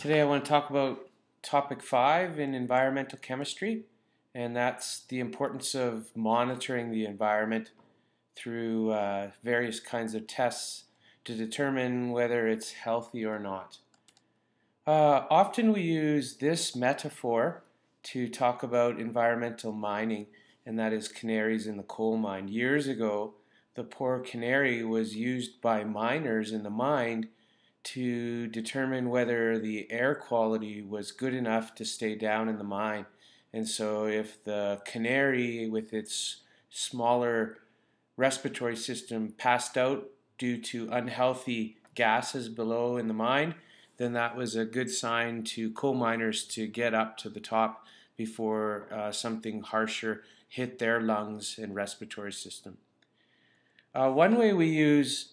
Today I want to talk about topic 5 in environmental chemistry, and that's the importance of monitoring the environment through various kinds of tests to determine whether it's healthy or not. Often we use this metaphor to talk about environmental mining, and that is canaries in the coal mine. Years ago, the poor canary was used by miners in the mine to determine whether the air quality was good enough to stay down in the mine. And so if the canary with its smaller respiratory system passed out due to unhealthy gases below in the mine, then that was a good sign to coal miners to get up to the top before something harsher hit their lungs and respiratory system. One way we use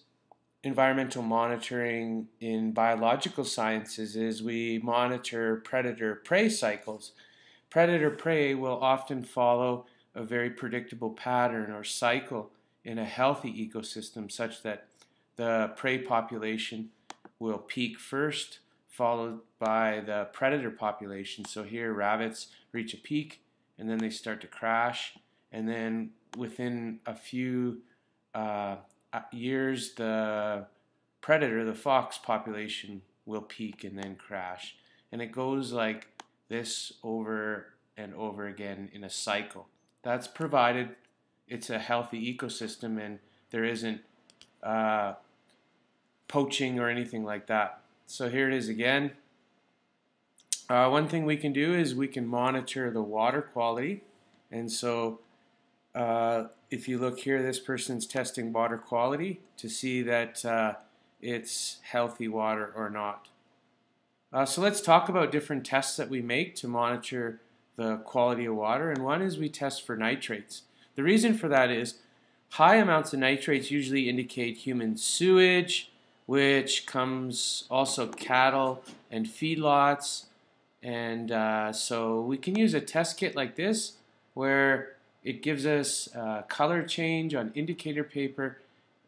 environmental monitoring in biological sciences is we monitor predator-prey cycles. Predator-prey will often follow a very predictable pattern or cycle in a healthy ecosystem, such that the prey population will peak first, followed by the predator population. So here rabbits reach a peak and then they start to crash, and then within a few years the predator, the fox population, will peak and then crash. And it goes like this over and over again in a cycle. That's provided it's a healthy ecosystem and there isn't poaching or anything like that. So here it is again. One thing we can do is we can monitor the water quality. And so if you look here, this person's testing water quality to see that it's healthy water or not. So let's talk about different tests that we make to monitor the quality of water. And one is we test for nitrates. The reason for that is high amounts of nitrates usually indicate human sewage, which comes also cattle and feedlots. And so we can use a test kit like this where it gives us color change on indicator paper.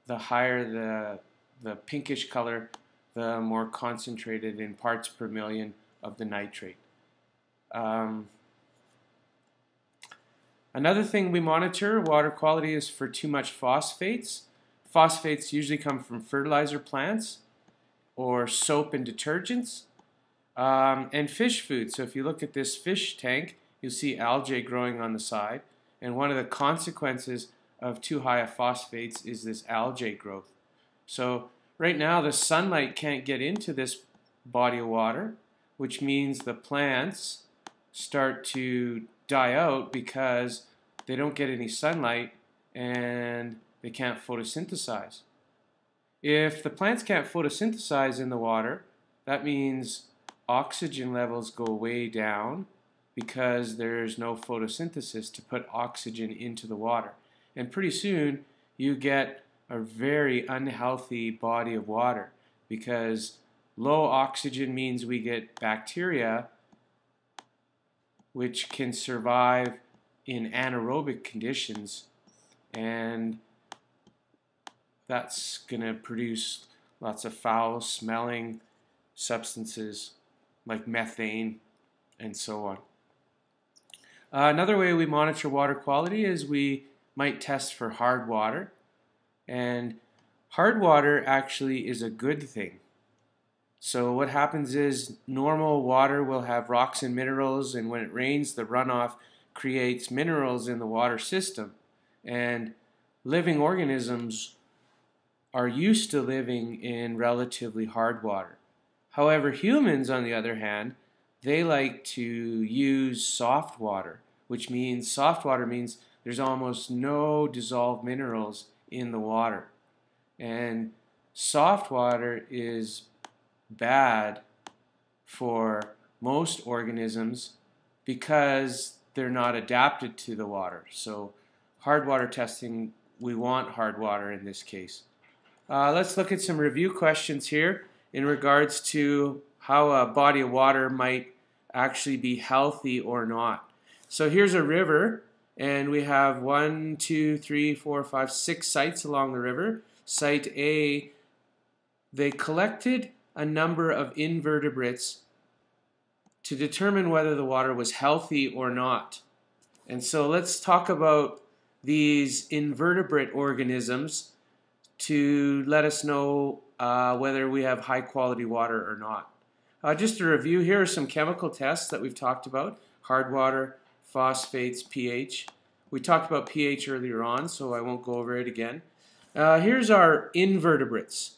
The higher the pinkish color, the more concentrated in parts per million of the nitrate. Another thing we monitor water quality is for too much phosphates. Phosphates usually come from fertilizer plants or soap and detergents and fish food. So if you look at this fish tank, you'll see algae growing on the side. And one of the consequences of too high of phosphates is this algae growth. So right now the sunlight can't get into this body of water, which means the plants start to die out because they don't get any sunlight and they can't photosynthesize. If the plants can't photosynthesize in the water, that means oxygen levels go way down because there's no photosynthesis to put oxygen into the water. And pretty soon you get a very unhealthy body of water, because low oxygen means we get bacteria which can survive in anaerobic conditions, and that's going to produce lots of foul smelling substances like methane and so on. Another way we monitor water quality is we might test for hard water. And hard water actually is a good thing. So what happens is normal water will have rocks and minerals, and when it rains, the runoff creates minerals in the water system. And living organisms are used to living in relatively hard water. However, humans, on the other hand, they like to use soft water, which means soft water means there's almost no dissolved minerals in the water. And soft water is bad for most organisms because they're not adapted to the water. So hard water testing, we want hard water in this case. Let's look at some review questions here in regards to how a body of water might actually be healthy or not. So here's a river, and we have 1, 2, 3, 4, 5, 6 sites along the river. Site A, they collected a number of invertebrates to determine whether the water was healthy or not. And so let's talk about these invertebrate organisms to let us know whether we have high quality water or not. Just to review, here are some chemical tests that we've talked about: hard water, phosphates, pH. We talked about pH earlier on, so I won't go over it again. Here's our invertebrates.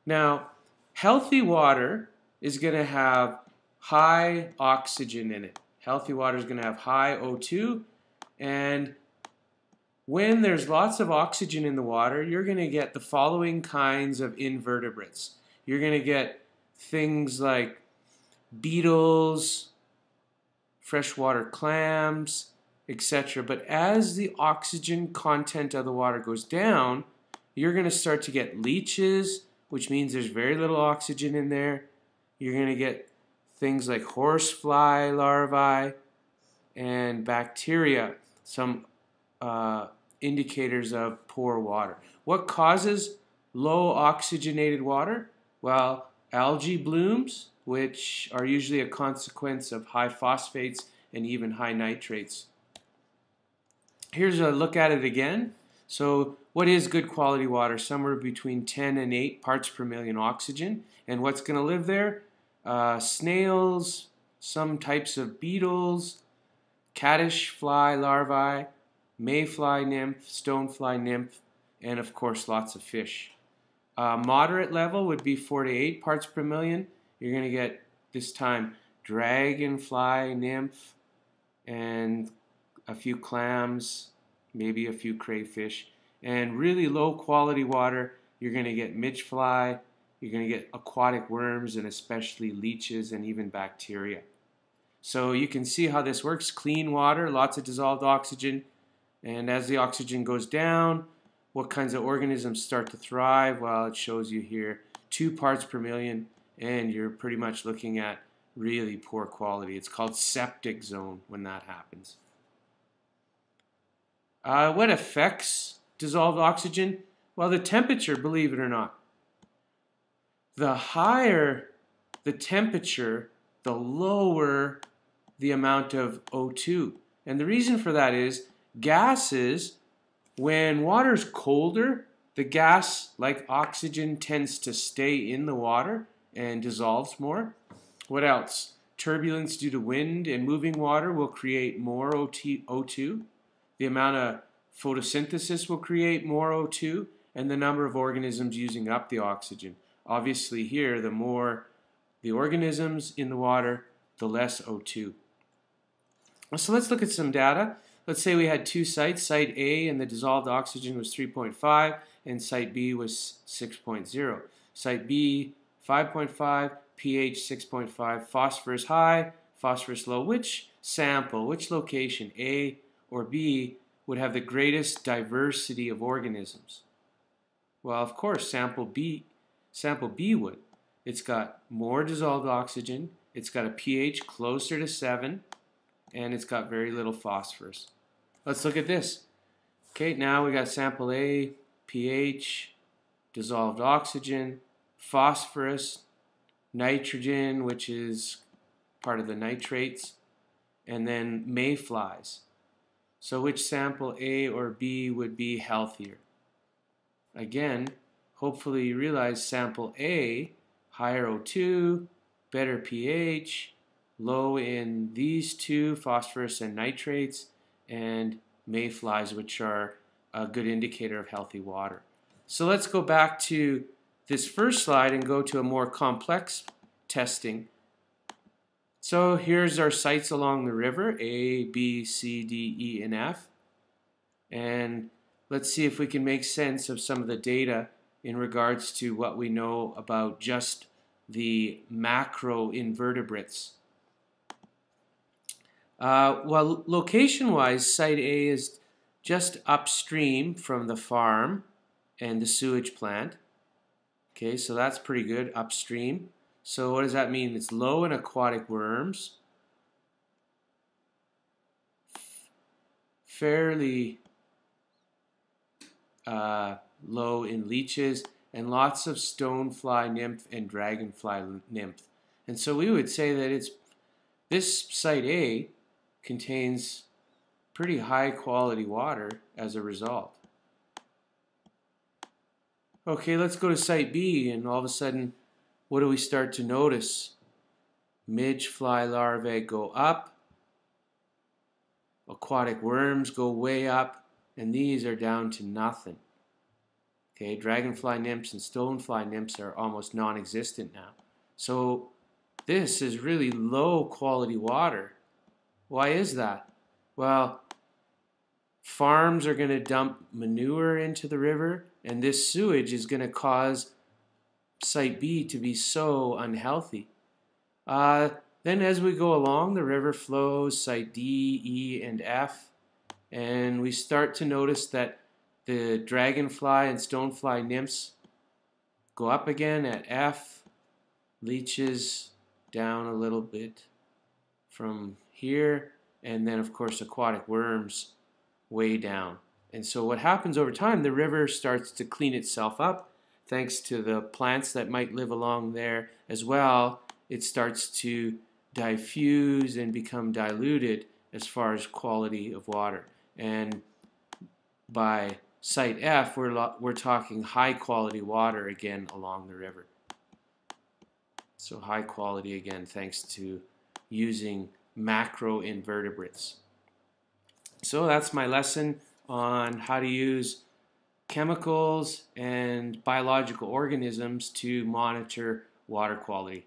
Now, healthy water is going to have high oxygen in it. Healthy water is going to have high O2, and when there's lots of oxygen in the water, you're going to get the following kinds of invertebrates. You're going to get things like beetles, freshwater clams, etc. But as the oxygen content of the water goes down, you're going to start to get leeches, which means there's very little oxygen in there. You're going to get things like horsefly larvae and bacteria, some indicators of poor water. What causes low oxygenated water? Well, algae blooms, which are usually a consequence of high phosphates and even high nitrates. Here's a look at it again. So what is good quality water? Somewhere between 10 and 8 parts per million oxygen. And what's going to live there? Snails, some types of beetles, caddisfly larvae, mayfly nymph, stonefly nymph, and of course lots of fish. Moderate level would be 4 to 8 parts per million. You're going to get this time dragonfly nymph and a few clams, maybe a few crayfish. And really low quality water, you're going to get midgefly, you're going to get aquatic worms, and especially leeches and even bacteria. So you can see how this works. Clean water, lots of dissolved oxygen, and as the oxygen goes down, what kinds of organisms start to thrive? Well, it shows you here 2 parts per million, and you're pretty much looking at really poor quality. It's called septic zone when that happens. What affects dissolved oxygen? Well, the temperature, believe it or not. The higher the temperature, the lower the amount of O2. And the reason for that is gases, when water's colder, the gas, like oxygen, tends to stay in the water and dissolves more. What else? Turbulence due to wind and moving water will create more O2. The amount of photosynthesis will create more O2, and the number of organisms using up the oxygen. Obviously here, the more the organisms in the water, the less O2. So let's look at some data. Let's say we had 2 sites, site A and the dissolved oxygen was 3.5 and site B was 6.0. Site B 5.5, pH 6.5, phosphorus high, phosphorus low. Which sample, which location, A or B, would have the greatest diversity of organisms? Well, of course, sample B would. It's got more dissolved oxygen, it's got a pH closer to 7, and it's got very little phosphorus. Let's look at this. Okay, now we got sample A, pH, dissolved oxygen, phosphorus, nitrogen, which is part of the nitrates, and then mayflies. So which sample A or B would be healthier? Again, hopefully you realize sample A, higher O2, better pH, low in these two, phosphorus and nitrates, and mayflies, which are a good indicator of healthy water. So let's go back to this first slide and go to a more complex testing. So here's our sites along the river, A, B, C, D, E, and F. And let's see if we can make sense of some of the data in regards to what we know about just the macro invertebrates. Well, location-wise, site A is just upstream from the farm and the sewage plant. Okay, so that's pretty good, upstream. So what does that mean? It's low in aquatic worms, fairly low in leeches, and lots of stonefly nymph and dragonfly nymph. And so we would say that this site A contains pretty high quality water as a result. Okay, let's go to site B, and all of a sudden, what do we start to notice? Midge fly larvae go up, aquatic worms go way up, and these are down to nothing. Okay, dragonfly nymphs and stonefly nymphs are almost non-existent now. So this is really low quality water. Why is that? Well, farms are going to dump manure into the river, and this sewage is going to cause site B to be so unhealthy. Then as we go along, the river flows site D, E, and F, and we start to notice that the dragonfly and stonefly nymphs go up again at F, leaches down a little bit from here, and then of course aquatic worms way down. And so what happens over time, the river starts to clean itself up thanks to the plants that might live along there as well. It starts to diffuse and become diluted as far as quality of water. And by site F, we're talking high quality water again along the river. So high quality again thanks to using macroinvertebrates. So that's my lesson on how to use chemicals and biological organisms to monitor water quality.